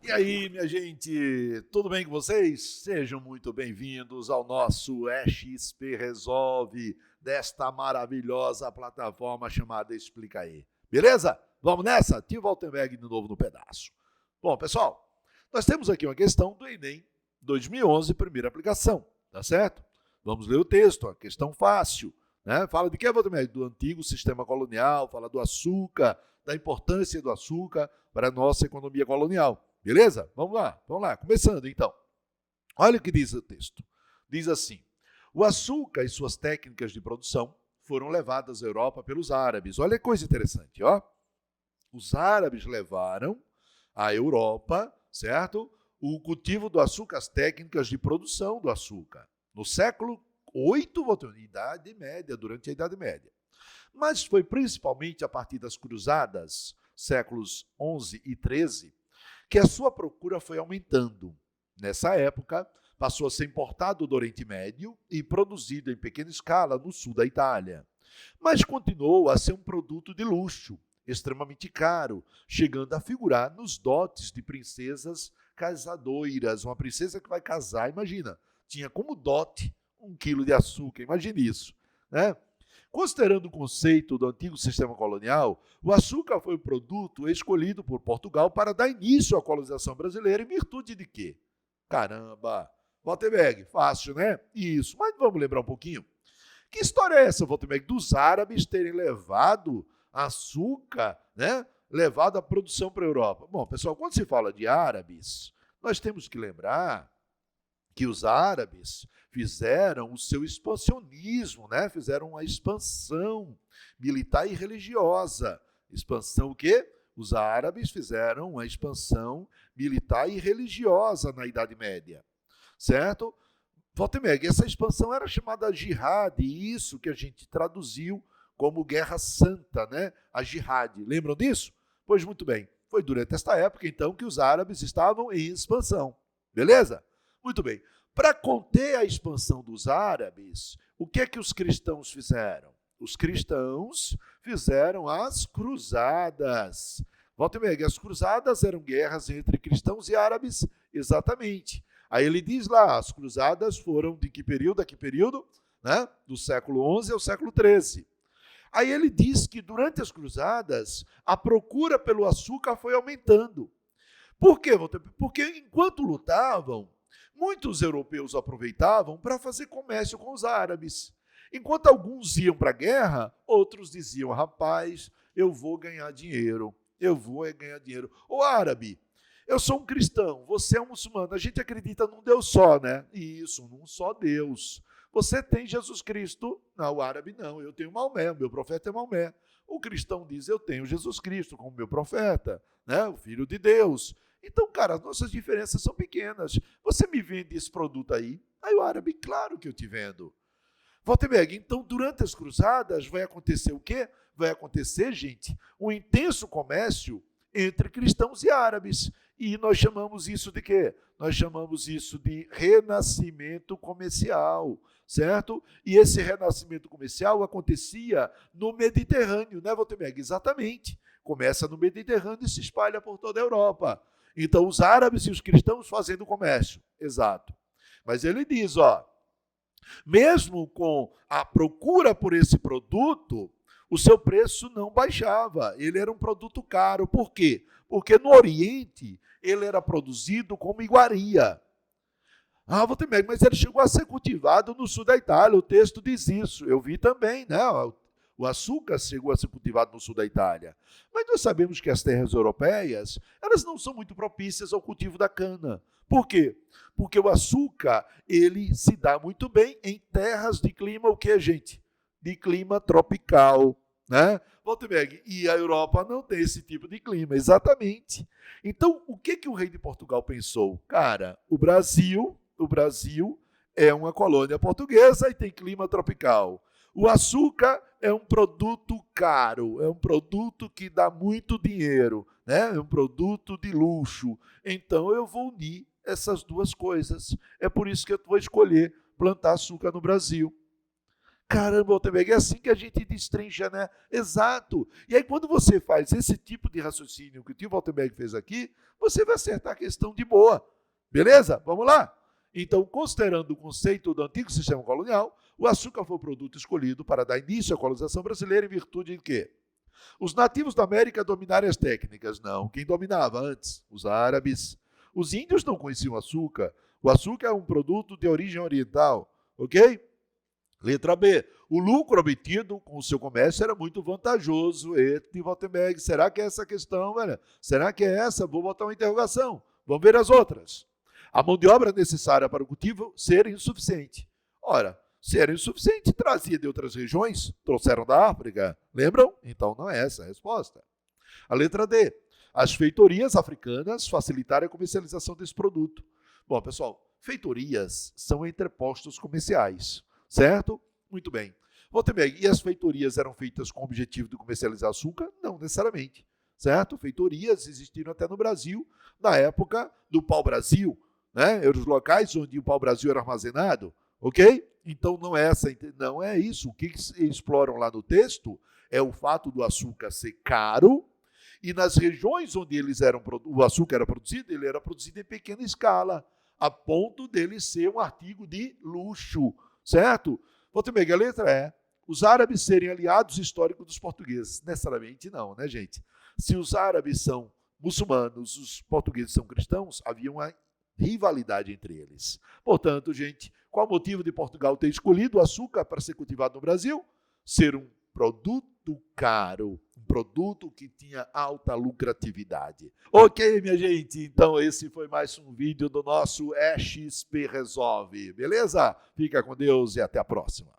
E aí, minha gente, tudo bem com vocês? Sejam muito bem-vindos ao nosso XP Resolve, desta maravilhosa plataforma chamada Explica Aí. Beleza? Vamos nessa? Tio Waltenberg de novo no pedaço. Bom, pessoal, nós temos aqui uma questão do Enem 2011, primeira aplicação, tá certo? Vamos ler o texto, uma questão fácil, né? Fala de que, Waltenberg? Do antigo sistema colonial, fala do açúcar, da importância do açúcar para a nossa economia colonial. Beleza? Vamos lá. Começando, então. Olha o que diz o texto. Diz assim: o açúcar e suas técnicas de produção foram levadas à Europa pelos árabes. Olha que coisa interessante, ó. Os árabes levaram à Europa, certo? O cultivo do açúcar, as técnicas de produção do açúcar. No século VIII, Idade Média, durante a Idade Média. Mas foi principalmente a partir das cruzadas, séculos XI e XIII, que a sua procura foi aumentando. Nessa época, passou a ser importado do Oriente Médio e produzido em pequena escala no sul da Itália. Mas continuou a ser um produto de luxo, extremamente caro, chegando a figurar nos dotes de princesas casadoiras. Uma princesa que vai casar, imagina, tinha como dote 1 quilo de açúcar, imagine isso, né? Considerando o conceito do antigo sistema colonial, o açúcar foi o produto escolhido por Portugal para dar início à colonização brasileira em virtude de quê? Caramba! Waltenberg, fácil, né? Isso, mas vamos lembrar um pouquinho. Que história é essa, Waltenberg, dos árabes terem levado açúcar, né? Levado a produção para a Europa? Bom, pessoal, quando se fala de árabes, nós temos que lembrar que os árabes fizeram o seu expansionismo, né? Fizeram uma expansão militar e religiosa. Expansão o quê? Os árabes fizeram uma expansão militar e religiosa na Idade Média, certo? Waltenberg, essa expansão era chamada jihad, e isso que a gente traduziu como Guerra Santa, né? A jihad. Lembram disso? Pois muito bem, foi durante esta época, então, que os árabes estavam em expansão. Beleza? Muito bem. Para conter a expansão dos árabes, o que é que os cristãos fizeram? Os cristãos fizeram as cruzadas. Waltenberg, as cruzadas eram guerras entre cristãos e árabes? Exatamente. Aí ele diz lá, as cruzadas foram de que período a que período? Né? Do século XI ao século XIII. Aí ele diz que durante as cruzadas, a procura pelo açúcar foi aumentando. Por quê, Waltenberg? Porque enquanto lutavam, muitos europeus aproveitavam para fazer comércio com os árabes. Enquanto alguns iam para a guerra, outros diziam, rapaz, eu vou ganhar dinheiro, Ô árabe, eu sou um cristão, você é um muçulmano, a gente acredita num Deus só, né? Isso, num só Deus. Você tem Jesus Cristo? Não, o árabe não, eu tenho Maomé, o meu profeta é Maomé. O cristão diz, eu tenho Jesus Cristo como meu profeta, né? O Filho de Deus. Então, cara, as nossas diferenças são pequenas. Você me vende esse produto aí? Aí o árabe, claro que eu te vendo. Waltenberg, então, durante as cruzadas, vai acontecer o quê? Vai acontecer, gente, um intenso comércio entre cristãos e árabes. E nós chamamos isso de quê? Nós chamamos isso de renascimento comercial, certo? E esse renascimento comercial acontecia no Mediterrâneo, né, Waltenberg? Exatamente. Começa no Mediterrâneo e se espalha por toda a Europa. Então, os árabes e os cristãos fazendo comércio. Exato. Mas ele diz, ó, mesmo com a procura por esse produto, o seu preço não baixava. Ele era um produto caro. Por quê? Porque no Oriente, ele era produzido como iguaria. Ah, Waltenberg, mas ele chegou a ser cultivado no sul da Itália. O texto diz isso. Eu vi também, né? O açúcar chegou a ser cultivado no sul da Itália. Mas nós sabemos que as terras europeias, elas não são muito propícias ao cultivo da cana. Por quê? Porque o açúcar, ele se dá muito bem em terras de clima, o que, gente? De clima tropical, né? Waltenberg, e a Europa não tem esse tipo de clima, exatamente. Então, o que o rei de Portugal pensou? Cara, o Brasil é uma colônia portuguesa e tem clima tropical. O açúcar é um produto caro, é um produto que dá muito dinheiro, né? É um produto de luxo. Então, eu vou unir essas duas coisas. É por isso que eu vou escolher plantar açúcar no Brasil. Caramba, Walterberg, é assim que a gente destrincha, né? Exato. E aí, quando você faz esse tipo de raciocínio que o tio Walterberg fez aqui, você vai acertar a questão de boa. Beleza? Vamos lá? Então, considerando o conceito do antigo sistema colonial, o açúcar foi o produto escolhido para dar início à colonização brasileira em virtude de quê? Os nativos da América dominaram as técnicas? Não. Quem dominava antes? Os árabes. Os índios não conheciam açúcar. O açúcar é um produto de origem oriental, ok? Letra B. O lucro obtido com o seu comércio era muito vantajoso. E Walterberg, será que é essa a questão, velho? Será que é essa? Vou botar uma interrogação. Vamos ver as outras. A mão de obra necessária para o cultivo ser insuficiente. Ora, se era insuficiente, trazia de outras regiões, trouxeram da África. Lembram? Então não é essa a resposta. A letra D. As feitorias africanas facilitaram a comercialização desse produto. Bom, pessoal, feitorias são entrepostos comerciais, certo? Muito bem. Walterberg, e as feitorias eram feitas com o objetivo de comercializar açúcar? Não necessariamente, certo? Feitorias existiram até no Brasil, na época do pau-brasil, né? Eram os locais onde o pau-brasil era armazenado, ok? Então não é isso. O que eles exploram lá no texto é o fato do açúcar ser caro e nas regiões onde o açúcar era produzido, ele era produzido em pequena escala, a ponto dele ser um artigo de luxo, certo? Walterberg, a letra é, os árabes serem aliados históricos dos portugueses. Necessariamente não, né, gente? Se os árabes são muçulmanos, os portugueses são cristãos, havia uma rivalidade entre eles. Portanto, gente, qual o motivo de Portugal ter escolhido o açúcar para ser cultivado no Brasil? Ser um produto caro, um produto que tinha alta lucratividade. Ok, minha gente, então esse foi mais um vídeo do nosso XP Resolve, beleza? Fica com Deus e até a próxima.